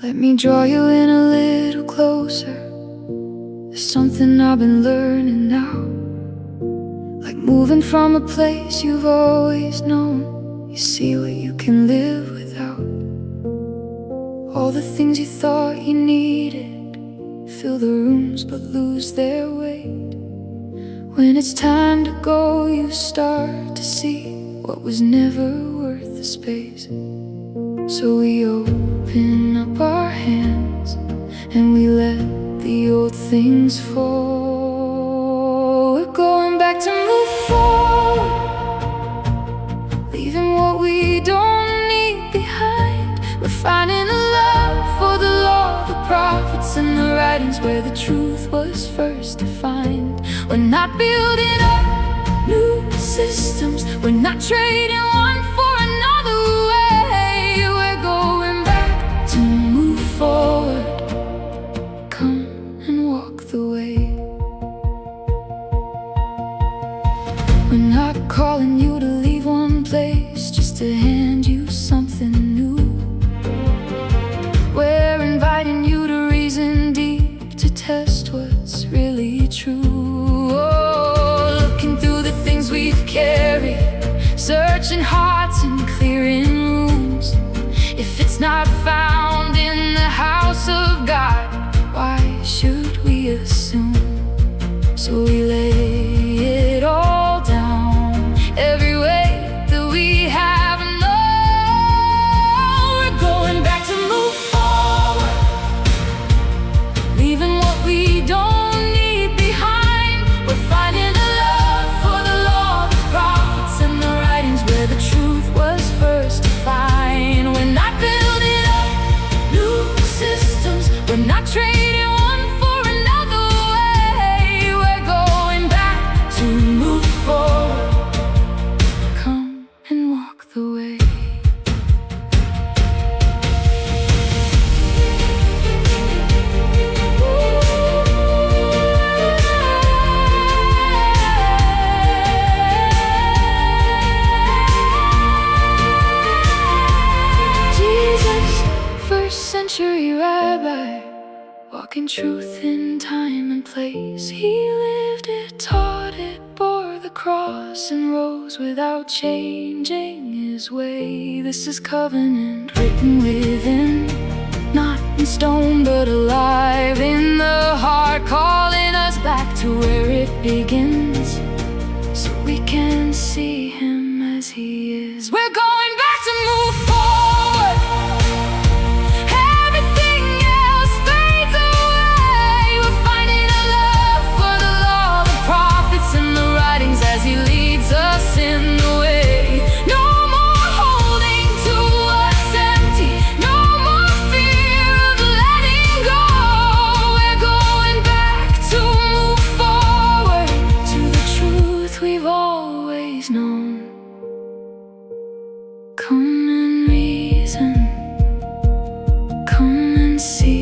Let me draw you in a little closer. There's something I've been learning now. Like moving from a place you've always known. You see what you can live without. All the things you thought you needed fill the rooms but lose their weight. When it's time to go, you start to see what was never worth the space. So we open up our hands and we let the old things fall. We're going back to move forward, leaving what we don't need behind. We're finding a love for the law, the prophets and the writings where the truth was first defined. We're not building up new systems, we're not trading one for another way. We're going back to move forward. Come and walk the way. We're not calling you to leave one place just to hand you something new. We're inviting you to reason deep, to test what's really true. Oh, looking through the things we've carried, searching hearts and clearing rooms. If it's not found in the house of God, why should we assume? So we lay it all down, every way that we have known. We're going back to move forward, leaving what we don't need behind. We're finding a love for the law, the prophets and the writings where the truth was first defined. We're not building up new systems, we're not trading one for another way. We're going back to move forward. Come and walk the way. Jesus, first century rabbi, walking truth in time and place. He lived it, taught it, bore the cross and rose without changing his way. This is covenant written within, not in stone but alive in the heart, calling us back to where it begins, so we can see him as he is. We're going back to move forward. Everything else fades away. We're finding a love for the law, the prophets and the writings as he leads us in the way. No more holding to what's empty, no more fear of letting go. We're going back to move forward, to the truth we've always known. Come and reason, come and see.